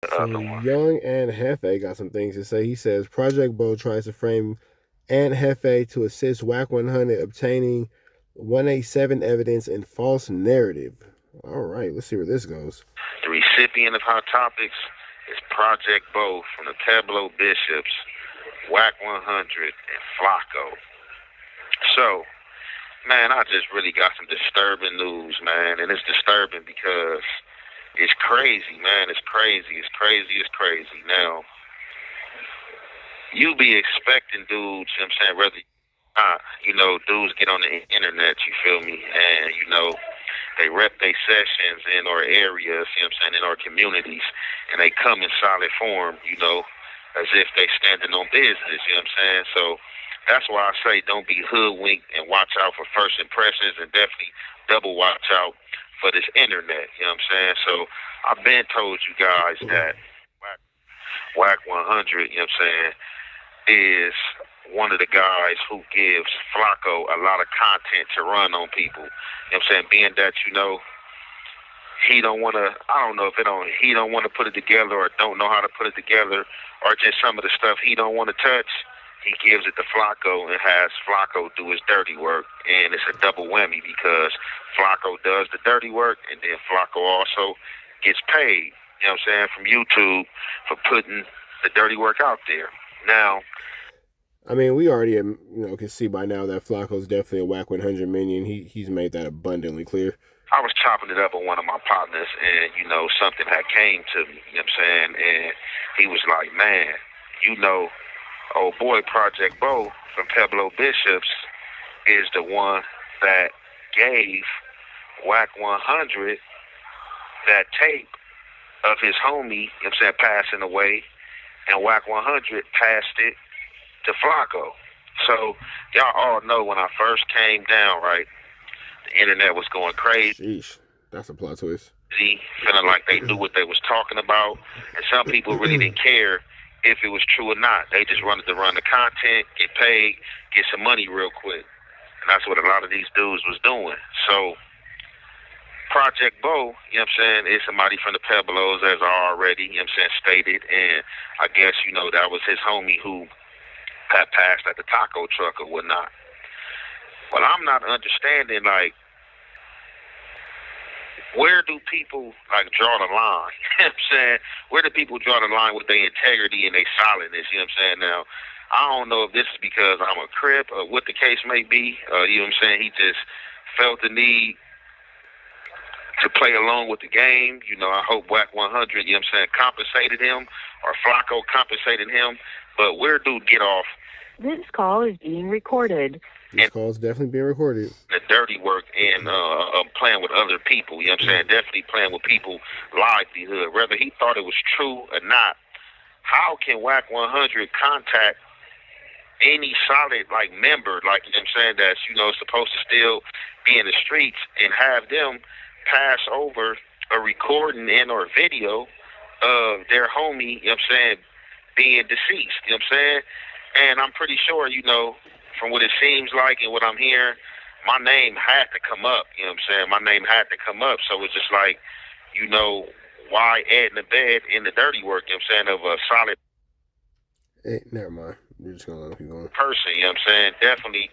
The So other one. Young Ant Jefe got some things to say. He says Project Bo tries to frame Ant Jefe to assist WACK 100 obtaining 187 evidence and false narrative. All right, let's see where this goes. The recipient of Hot Topics is Project Bo from the Tableau Bishops, WACK 100, and Flakko. So, man, I just really got some disturbing news, man, and it's disturbing because it's crazy, man. It's crazy. It's crazy. It's crazy. Now, you be expecting dudes, you know what I'm saying, whether dudes get on the internet, you feel me, and, they rep their sessions in our areas, you know what I'm saying, in our communities, and they come in solid form, as if they standing on business, you know what I'm saying? So that's why I say don't be hoodwinked and watch out for first impressions and definitely double watch out for this internet, you know what I'm saying? So I've been told you guys that WACK 100, you know what I'm saying, is one of the guys who gives Flakko a lot of content to run on people. You know what I'm saying? Being that, he don't want to, I don't know if he don't want to put it together or don't know how to put it together or just some of the stuff he don't want to touch. He gives it to Flakko and has Flakko do his dirty work. And it's a double whammy because Flakko does the dirty work and then Flakko also gets paid, you know what I'm saying, from YouTube for putting the dirty work out there. Now, I mean, we already can see by now that Flacco's definitely a WACK 100 minion. He's made that abundantly clear. I was chopping it up with one of my partners, and something had came to me. You know what I'm saying? And he was like, "Man, old boy Project Bo from Pueblo Bishops is the one that gave WACK 100 that tape of his homie. You know what I'm saying, passing away, and WACK 100 passed it to Flakko. So y'all all know when I first came down, right? The internet was going crazy." Sheesh, that's a plot twist. Feeling like they knew what they was talking about, and some people really didn't care if it was true or not. They just wanted to run the content, get paid, get some money real quick, and that's what a lot of these dudes was doing. So Project Bo, you know what I'm saying, is somebody from the Pueblos, as I already, you know what I'm saying, stated, and I guess that was his homie who had passed at the taco truck or whatnot. Well, I'm not understanding, like, where do people draw the line? You know what I'm saying? Where do people draw the line with their integrity and their solidness? You know what I'm saying? Now, I don't know if this is because I'm a Crip or what the case may be. You know what I'm saying? He just felt the need to play along with the game. I hope WACK 100, you know what I'm saying, compensated him or Flakko compensated him. But where do get off? This call is being recorded. This call is definitely being recorded. The dirty work and playing with other people, you know what I'm saying? Definitely playing with people's livelihood. Whether he thought it was true or not, how can WACK 100 contact any solid member, you know what I'm saying, that's supposed to still be in the streets and have them pass over a recording and or video of their homie, you know what I'm saying, being deceased, you know what I'm saying? And I'm pretty sure, from what it seems like and what I'm hearing, my name had to come up, you know what I'm saying? My name had to come up. So it's just like, why add in the bed in the dirty work, you know what I'm saying, of a solid Hey, never mind. We're just gonna let him keep going. person, you know what I'm saying? Definitely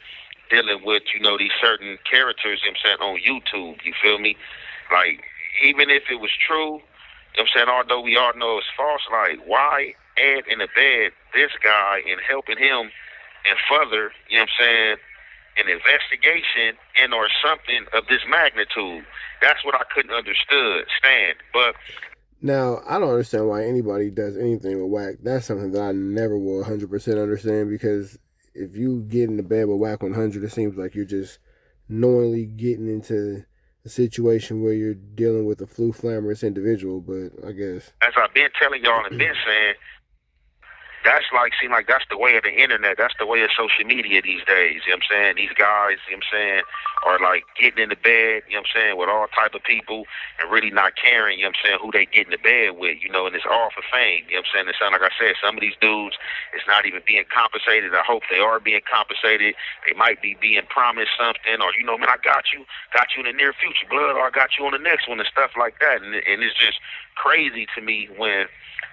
dealing with, these certain characters, you know what I'm saying, on YouTube, you feel me? Like, even if it was true, you know what I'm saying, although we all know it's false, like, why add in the bed this guy and helping him and further, you know what I'm saying, an investigation and or something of this magnitude? That's what I couldn't stand. But now, I don't understand why anybody does anything with WACK. That's something that I never will 100% understand, because if you get in the bed with WACK 100, it seems like you're just knowingly getting into a situation where you're dealing with a flamorous individual, but I guess. as I've been telling y'all and been saying, that's like, seem like that's the way of the internet. That's the way of social media these days. You know what I'm saying? These guys, you know what I'm saying, are like getting into bed, you know what I'm saying, with all type of people and really not caring, you know what I'm saying, who they get into bed with, you know, and it's all for fame. You know what I'm saying? It sounds like I said, some of these dudes, it's not even being compensated. I hope they are being compensated. They might be being promised something, or, you know, man, I got you in the near future, blood, or I got you on the next one and stuff like that. And it's just crazy to me when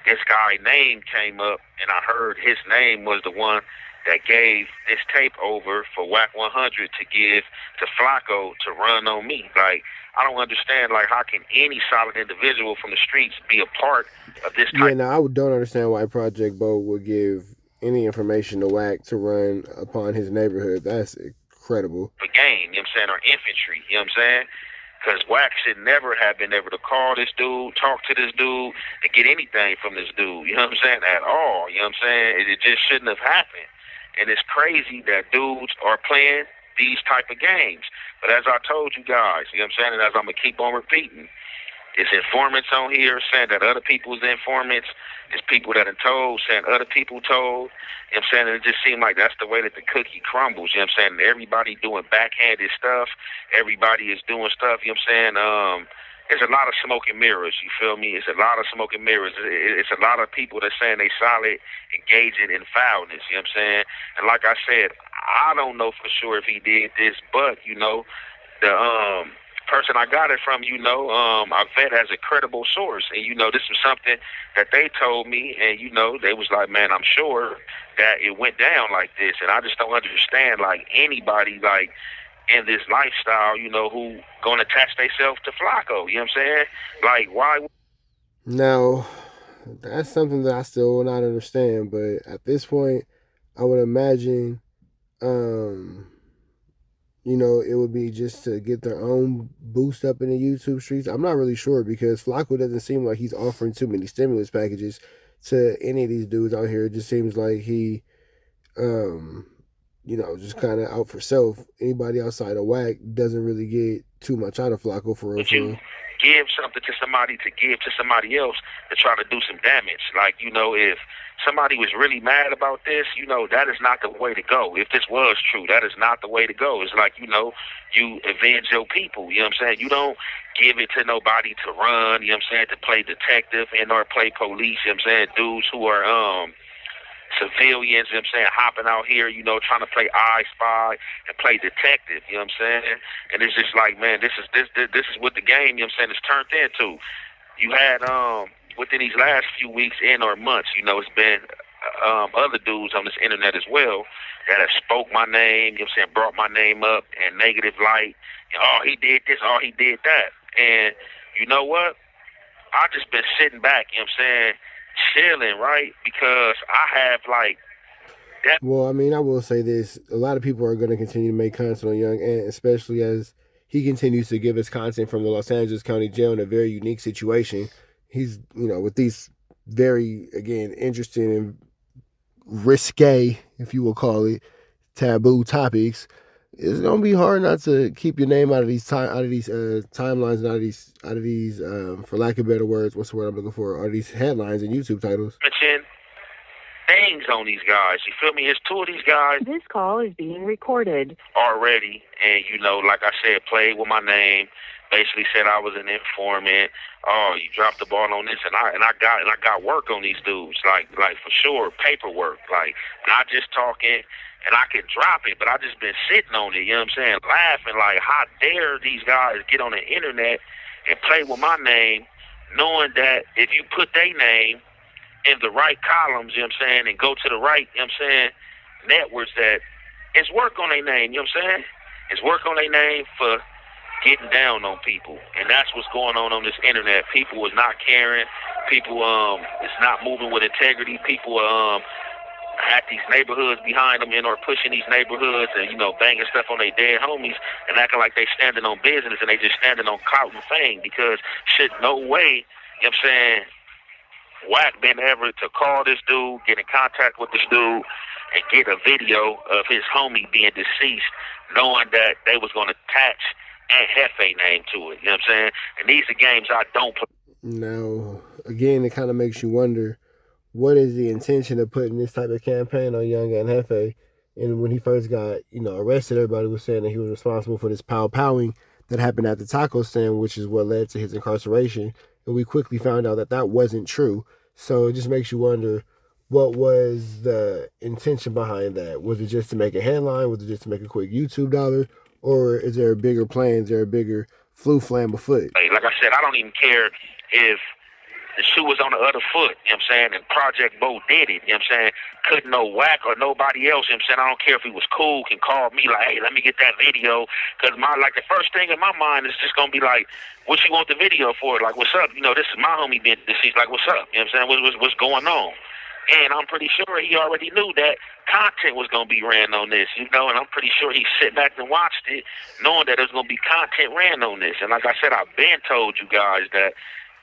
this guy name came up, and I heard his name was the one that gave this tape over for WACK100 to give to Flakko to run on me. Like, I don't understand, like, how can any solid individual from the streets be a part of this type? Yeah, now I don't understand why Project Bo would give any information to Wack to run upon his neighborhood. That's incredible. A game, you know what I'm saying, or infantry, you know what I'm saying? Because Wack should never have been able to call this dude, talk to this dude, and get anything from this dude, you know what I'm saying, at all. You know what I'm saying? It just shouldn't have happened. And it's crazy that dudes are playing these type of games. But as I told you guys, you know what I'm saying, and as I'm going to keep on repeating, it's informants on here saying that other people's informants. It's people that are told saying other people told. You know what I'm saying? And it just seemed like that's the way that the cookie crumbles. You know what I'm saying? Everybody doing backhanded stuff. Everybody is doing stuff. You know what I'm saying? There's a lot of smoke and mirrors. You feel me? It's a lot of smoke and mirrors. It's a lot of people that saying they solid, engaging in foulness. You know what I'm saying? And like I said, I don't know for sure if he did this, but, you know, the person I got it from, you know, I vet as a credible source. And, you know, this was something that they told me, and, you know, they was like, man, I'm sure that it went down like this. And I just don't understand, like, anybody, like, in this lifestyle, you know, who gonna attach themselves to Flakko. You know what I'm saying? Like, why? Now, that's something that I still will not understand. But at this point, I would imagine, you know, it would be just to get their own boost up in the YouTube streets. I'm not really sure because Flakko doesn't seem like he's offering too many stimulus packages to any of these dudes out here. It just seems like he, you know, just kind of out for self. Anybody outside of Wack doesn't really get too much out of Flakko for real. Would you give something to somebody to give to somebody else to try to do some damage? Like, you know, if somebody was really mad about this, you know, that is not the way to go. If this was true, that is not the way to go. It's like, you know, you avenge your people, you know what I'm saying? You don't give it to nobody to run, you know what I'm saying, to play detective and or play police, you know what I'm saying? Dudes who are civilians, you know what I'm saying, hopping out here, you know, trying to play I Spy and play detective, you know what I'm saying? And it's just like, man, this is what the game, you know what I'm saying, is turned into. You had within these last few weeks or months, you know, it's been other dudes on this internet as well that have spoke my name, you know what I'm saying, brought my name up in negative light. You know, oh, he did this, oh, he did that. And you know what? I just been sitting back, you know what I'm saying, chilling, right? Because I have like that. Well, I mean, I will say this: a lot of people are going to continue to make content on Young Ant, especially as he continues to give us content from the Los Angeles County Jail in a very unique situation. He's, you know, with these very, again, interesting and risque, if you will call it, taboo topics. It's gonna be hard not to keep your name out of these timelines and out of these for lack of better words, what's the word I'm looking for? Are these headlines and YouTube titles? Things on these guys, you feel me? It's two of these guys. This call is being recorded already, and you know, like I said, played with my name. Basically said I was an informant. Oh, you dropped the ball on this, and I got work on these dudes, like for sure, paperwork, like not just talking. And I could drop it, but I just been sitting on it, you know what I'm saying, laughing like, how dare these guys get on the internet and play with my name, knowing that if you put their name in the right columns, you know what I'm saying, and go to the right, you know what I'm saying, networks, that it's work on their name, you know what I'm saying? It's work on their name for getting down on people. And that's what's going on this internet. People is not caring. People is not moving with integrity. People at these neighborhoods behind them and or pushing these neighborhoods and, you know, banging stuff on their dead homies and acting like they standing on business and they just standing on clout and fame, because shit, no way, you know what I'm saying, Wack been ever to call this dude, get in contact with this dude, and get a video of his homie being deceased, knowing that they was going to attach Ant Jefe name to it. You know what I'm saying? And these are games I don't play. Now, again, it kind of makes you wonder, what is the intention of putting this type of campaign on Young Ant Jefe? And when he first got, arrested, everybody was saying that he was responsible for this powing that happened at the taco stand, which is what led to his incarceration. And we quickly found out that that wasn't true. So it just makes you wonder, what was the intention behind that? Was it just to make a headline? Was it just to make a quick YouTube dollar? Or is there a bigger plan? Is there a bigger flam afoot? Like I said, I don't even care if the shoe was on the other foot, you know what I'm saying? And Project Bo did it, you know what I'm saying? Couldn't no Wack or nobody else, you know what I'm saying? I don't care if he was cool, can call me like, hey, let me get that video. Because the first thing in my mind is just going to be like, what you want the video for? Like, what's up? This is my homie been deceased. Like, what's up? You know what I'm saying? What's going on? And I'm pretty sure he already knew that content was going to be ran on this, and I'm pretty sure he sit back and watched it knowing that there's going to be content ran on this. And like I said, I've been told you guys that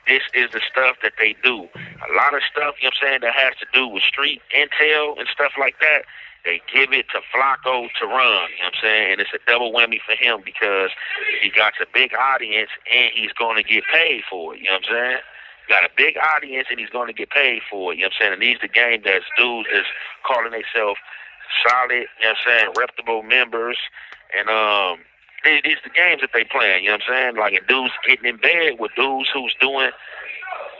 this is the stuff that they do. A lot of stuff, you know what I'm saying, that has to do with street intel and stuff like that, they give it to Flakko to run, you know what I'm saying? And it's a double whammy for him because he got a big audience and he's going to get paid for it, you know what I'm saying? Got a big audience and he's going to get paid for it, you know what I'm saying? And these the game that's dudes that's calling themselves solid, you know what I'm saying, reputable members. And these the games that they playing, you know what I'm saying? Like, and dudes getting in bed with dudes who's doing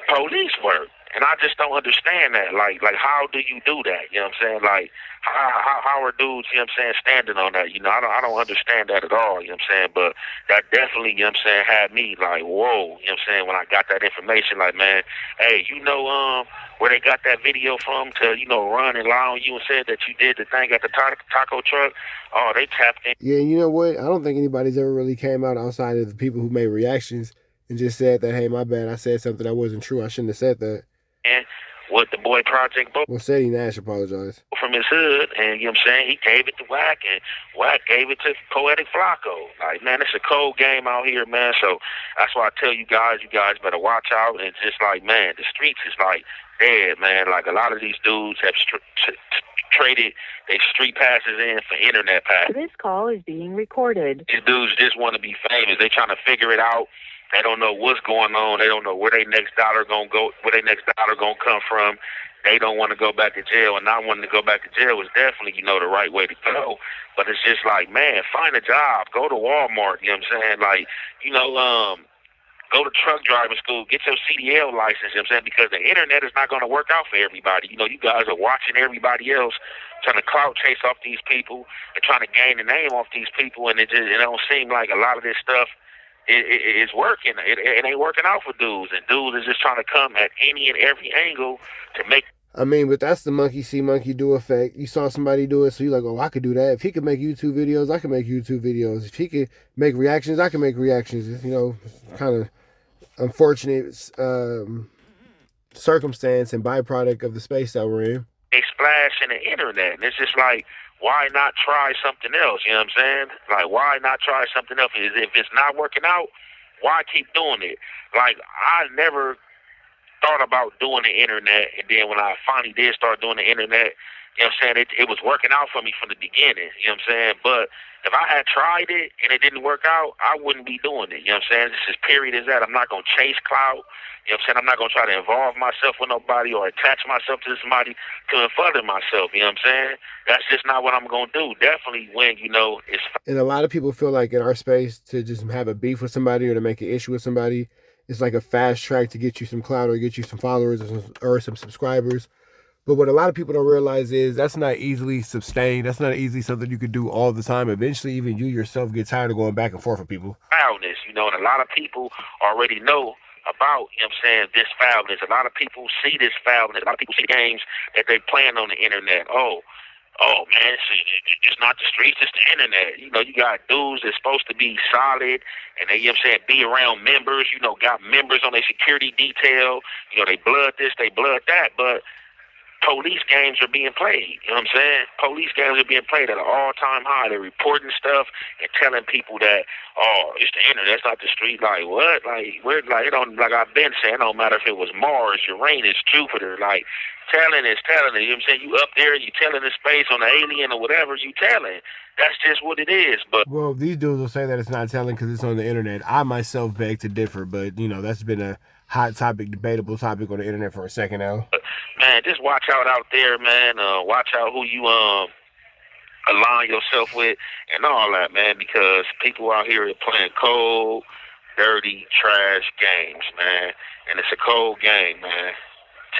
police work. And I just don't understand that. Like how do you do that? You know what I'm saying? Like, how are dudes, you know what I'm saying, standing on that? I don't understand that at all, you know what I'm saying? But that definitely, you know what I'm saying, had me like, whoa, you know what I'm saying, when I got that information, like, man, hey, where they got that video from to, run and lie on you and said that you did the thing at the taco truck? Oh, they tapped in. Yeah, you know what? I don't think anybody's ever really came out outside of the people who made reactions and just said that, hey, my bad, I said something that wasn't true. I shouldn't have said that. And what the boy Project Bo. Well, Sadie Nash apologized. From his hood, and you know what I'm saying, he gave it to Wack, and Wack gave it to Poetic Flakko. Like, man, it's a cold game out here, man. So that's why I tell you guys better watch out. And just like, man, the streets is like dead, man. Like, a lot of these dudes have traded their street passes in for internet passes. This call is being recorded. These dudes just want to be famous. They trying to figure it out. They don't know what's going on. They don't know where their next dollar gonna go, where their next dollar gonna come from. They don't want to go back to jail, and not wanting to go back to jail is definitely, the right way to go. But it's just like, man, find a job, go to Walmart. You know what I'm saying? Like, go to truck driving school, get your CDL license. You know what I'm saying? Because the internet is not gonna work out for everybody. You guys are watching everybody else trying to clout chase off these people and trying to gain the name off these people, and it don't seem like a lot of this stuff. It's working. It ain't working out for dudes, and dudes is just trying to come at any and every angle to make. I mean, but that's the monkey see, monkey do effect. You saw somebody do it, so you're like, oh, I could do that. If he could make YouTube videos, I can make YouTube videos. If he could make reactions, I can make reactions. Kind of unfortunate circumstance and byproduct of the space that we're in. They splash in the internet, and it's just like, why not try something else? You know what I'm saying? Like, why not try something else? If it's not working out, why keep doing it? Like, I never thought about doing the internet, and then when I finally did start doing the internet, you know what I'm saying, it was working out for me from the beginning, you know what I'm saying? But if I had tried it and it didn't work out, I wouldn't be doing it, you know what I'm saying? This is period is that. I'm not going to chase clout, you know what I'm saying? I'm not going to try to involve myself with nobody or attach myself to somebody to further myself, you know what I'm saying? That's just not what I'm going to do. Definitely when, it's... And a lot of people feel like in our space, to just have a beef with somebody or to make an issue with somebody, it's like a fast track to get you some clout or get you some followers or some subscribers. But what a lot of people don't realize is that's not easily sustained. That's not easily something you could do all the time. Eventually, even you yourself get tired of going back and forth with people. Foulness, and a lot of people already know about, you know what I'm saying, this foulness. A lot of people see this foulness. A lot of people see games that they playing on the internet. Oh, man, it's not the streets, it's the internet. You got dudes that's supposed to be solid and they, you know what I'm saying, be around members, got members on their security detail. They blood this, they blood that, but police games are being played. You know what I'm saying? Police games are being played at an all-time high. They're reporting stuff and telling people that, oh, it's the internet, it's not the street. Like, what? Like, it don't, like I've been saying, it don't matter if it was Mars, Uranus, Jupiter. Like, telling is telling. You know what I'm saying? You up there, you telling in space on the alien or whatever, you telling. That's just what it is. But these dudes will say that it's not telling because it's on the internet. I myself beg to differ, but, that's been a hot topic, debatable topic on the internet for a second now. Man, just watch out there, man. Watch out who you align yourself with and all that, man, because people out here are playing cold, dirty, trash games, man. And it's a cold game, man.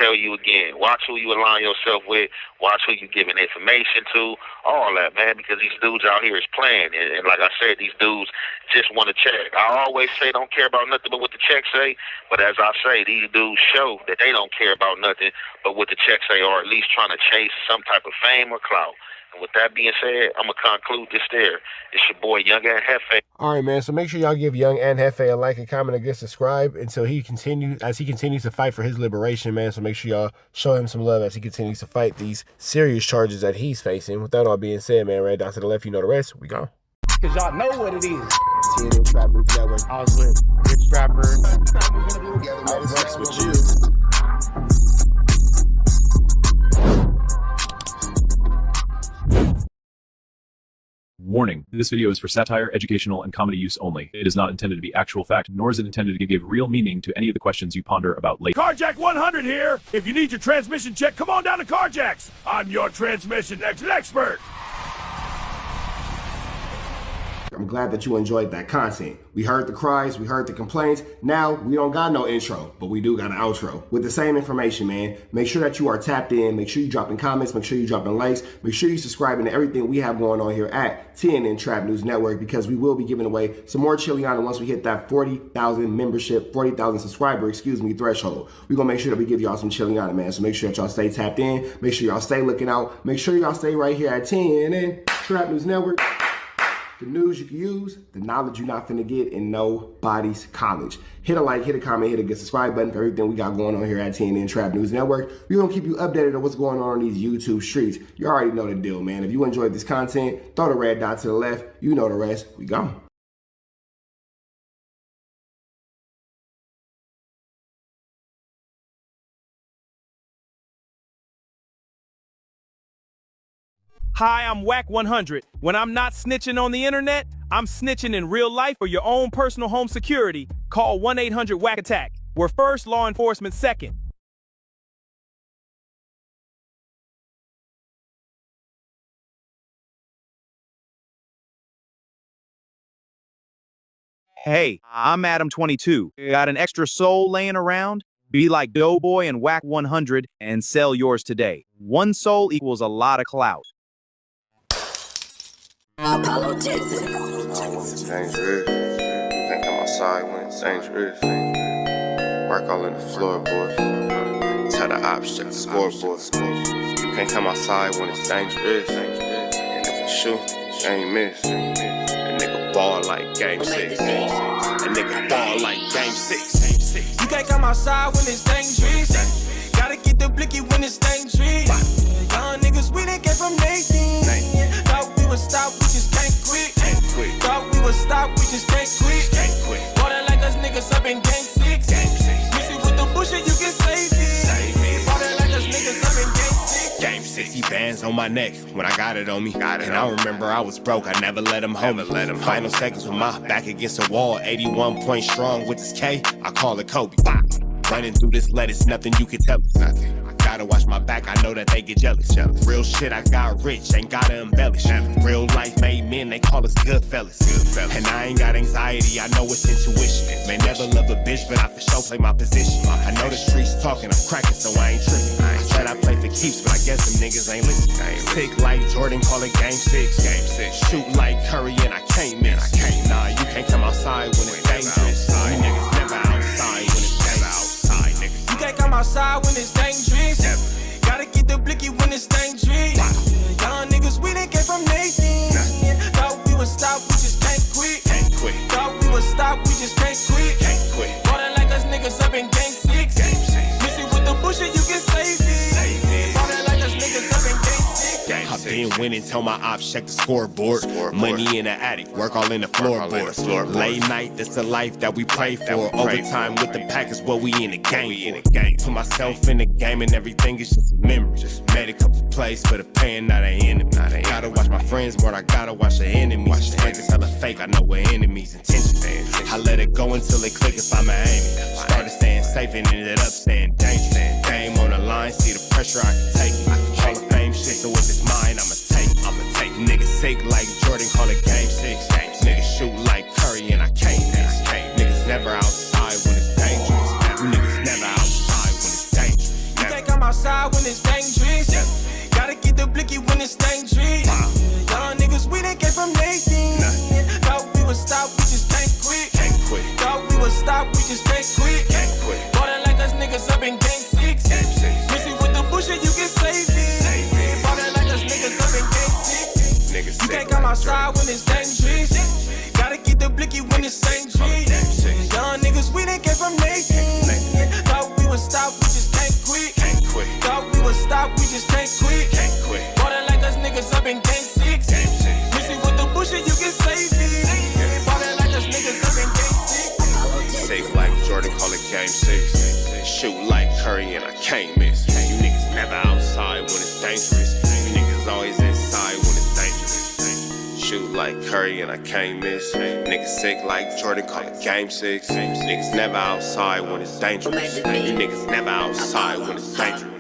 Tell you again, watch who you align yourself with, watch who you giving information to, all that, man, because these dudes out here is playing. And like I said, these dudes just want to check. I always say don't care about nothing but what the check say, but as I say, these dudes show that they don't care about nothing but what the check say, or at least trying to chase some type of fame or clout. And with that being said, I'm going to conclude this there. It's your boy, Young Ant Jefe. All right, man. So make sure y'all give Young Ant Jefe a like, a comment, a good subscribe until he continues to fight for his liberation, man. So make sure y'all show him some love as he continues to fight these serious charges that he's facing. With that all being said, man, right down to the left, you know the rest. We gone. Cause y'all know what it is. TNN Trap News Network. I was with Rich Rapper. I was with you. Warning, this video is for satire, educational, and comedy use only. It is not intended to be actual fact, nor is it intended to give real meaning to any of the questions you ponder about later. WACK100 here! If you need your transmission check, come on down to Carjack's. I'm your transmission expert. I'm glad that you enjoyed that content. We heard the cries, we heard the complaints. Now, we don't got no intro, but we do got an outro. With the same information, man. Make sure that you are tapped in. Make sure you dropping comments. Make sure you dropping likes. Make sure you subscribing to everything we have going on here at TNN Trap News Network, because we will be giving away some more Chiliana once we hit that 40,000 membership, 40,000 subscriber, threshold. We're going to make sure that we give y'all some Chiliana, man. So make sure that y'all stay tapped in. Make sure y'all stay looking out. Make sure y'all stay right here at TNN Trap News Network. The news you can use, the knowledge you're not finna get in nobody's college. Hit a like, hit a comment, hit a good subscribe button for everything we got going on here at TNN Trap News Network. We're gonna keep you updated on what's going on these YouTube streets. You already know the deal, man. If you enjoyed this content, throw the red dot to the left. You know the rest. We gone. Hi, I'm WACK100. When I'm not snitching on the internet, I'm snitching in real life for your own personal home security. Call 1-800-WACK-ATTACK. We're first, law enforcement second. Hey, I'm Adam22. Got an extra soul laying around? Be like Doughboy and WACK100 and sell yours today. One soul equals a lot of clout. Apollo Jackson. It's dangerous. You can't come outside when it's dangerous. Work all in the floorboard. Tell the ops check the scoreboard. You can't come outside when it's dangerous. And if you shoot, you ain't miss. A nigga ball like game 6. A nigga ball like game 6. You can't come outside when it's dangerous. Gotta get the blicky when it's dangerous. Young niggas, we done came from Nathan. Thought we would stop, we just can't quit. Thought we would stop, we just can't quit. Ballin' like us niggas up in game 6. Miss it with the bullshit, you can save it. Ballin' like us niggas up in game 6. Game 60 bands on my neck when I got it on me. And I remember I was broke, I never let him hold me. Final seconds with my back against the wall. 81 point strong with this K, I call it Kobe. Running through this lettuce, nothing you can tell us. Nothing. Gotta watch my back, I know that they get jealous. Real shit, I got rich, ain't gotta embellish. Real life made men, they call us good fellas. And I ain't got anxiety, I know it's intuition. May never love a bitch, but I for sure play my position. I know the streets talking, I'm cracking, so I ain't tripping. I said I play for keeps, but I guess them niggas ain't listening. Sick like Jordan, call it game 6. Shoot like Curry, and I can't miss. Nah, you can't come outside when it's dangerous. You niggas never outside when it's outside, nigga. You can't come outside when it's dangerous. Gotta get the blicky when it's dangerous. Young niggas, we done came from Nathan. Thought we would stop, we just can't quit. Thought we would stop, we just can't quit. Ballin' like us niggas up in game 6. Miss it with the bullshit, you can save it. Ballin' like us niggas up in game 6. been winning, tell my ops check the scoreboard. Money in the attic, work all in the floorboards. Late night, that's the life that we pray for. Overtime with the pack is what we in the game for. Put myself in the game and everything is just a memory. Made a couple plays for the pain, not an enemy. Gotta watch my friends more, I gotta watch the enemies. Fake is hella fake, I know what enemies intentions. I let it go until it click if I'm aiming. Started staying safe and ended up staying dangerous. Game on the line, see the pressure I can take. Hall of Fame shit, so if it's mine, I'ma take. Niggas sick like Jordan, call it game 6. Niggas shoot like Curry and I can't miss. Niggas never outside when it's dangerous. Niggas never outside when it's dangerous. You think I'm outside when it's dangerous? Gotta get the blicky when it's dangerous. Young niggas, we didn't get from Nathan. Thought we would stop, we just can't quit. Thought we would stop, we just can't quit. Ballin' like us niggas up in game 6. Missing with the bullshit, you can save it. Ballin' like us niggas up in game 6. You can't come outside when it's dangerous. Gotta get the blicky when it's dangerous. Young niggas, we didn't get from Nathan. Thought we would stop, we just can't quit. Thought we would stop, we just can't quit. Ballin' like us niggas up in game 6. Missing with the bullshit, you can save it. Ballin' like us niggas up in game 6. Safe like Jordan, call it game 6. Shoot like Curry and I can't miss. You niggas never outside when it's dangerous. You niggas always inside when it's dangerous. Shoot like Curry and I can't miss. Niggas sick like Jordan, call it game 6. Niggas never outside when it's dangerous. You niggas never outside when it's dangerous.